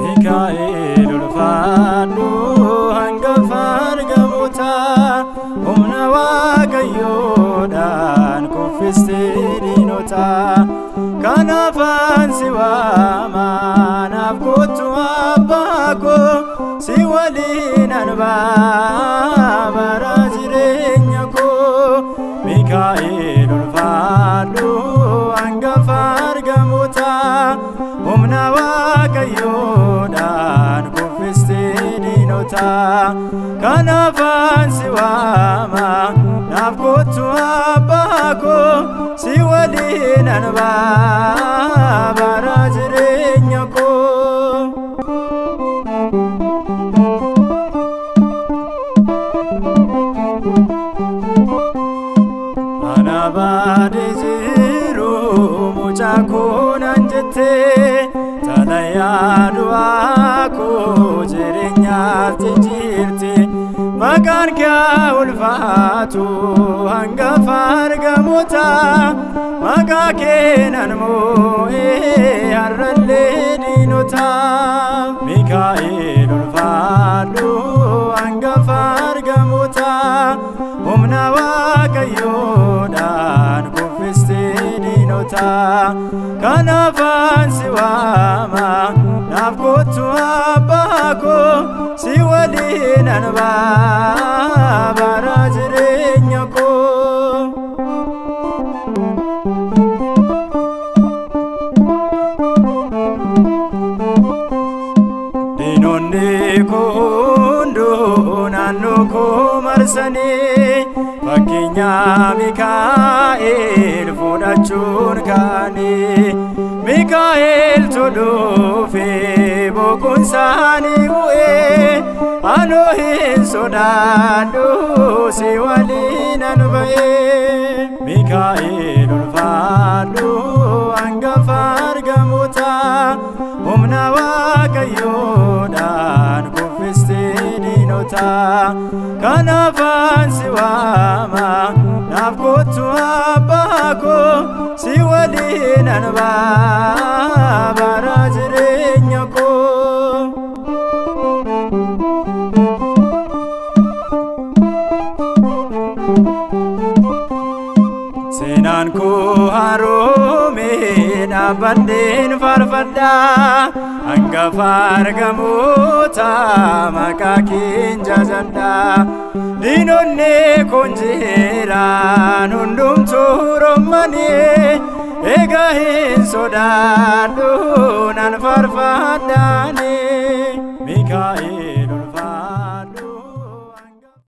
Mikael ulfaadhu hangafa argamoota humna Waaqayyoodhaan kuffistee diinota. Kanaaf si waama naaf kottu abbaa koo si waliin anbaa bara jireenya koo. Mikael ulfaadhu hangafa argamoota humna Waaqayyoodhaan kuffistee diinota. Kanaaf si waama naaf kottu abbaa koo si waliin anbaa bara jireenya koo. Ana baadhee jiru mucaa koo naan jettee talayaa du'aa koo jireenyaatti jirti. Maqaan kee ulfaatu hangafa argamoota maqaa kee nan moo'ee har'allee diinota. Mikael ulfaadhu hangafa argamoota humna Waaqayyoodhaan kuffistee diinota. Kanaaf si waama naaf kottu abbaa koo si waliin anbaa bara jireenya koo. Diinonni koo hunduu naannoo koo marsanii fakkeenya Mikael fudhachuun kaanii. Mikael toluufee boqonsaanii bu'ee anoo hin sodaadhu si waliin anba'ee. Mikael ulfaadhu hangafa argamoota humna Waaqayyoodhaan kuffistee diinota. Kanaaf si waama naaf kottu abbaa koo si waliin anbaa bara jireenya koo. Seenaan koo haroomee dhaabbadheen faarfadhaa hangafa argamoota maqaa keen jajadhaa. Diinonni kun jiraan hundumtuu rommanii egaa hin sodaadhu nan faarfadhaanii. Mikael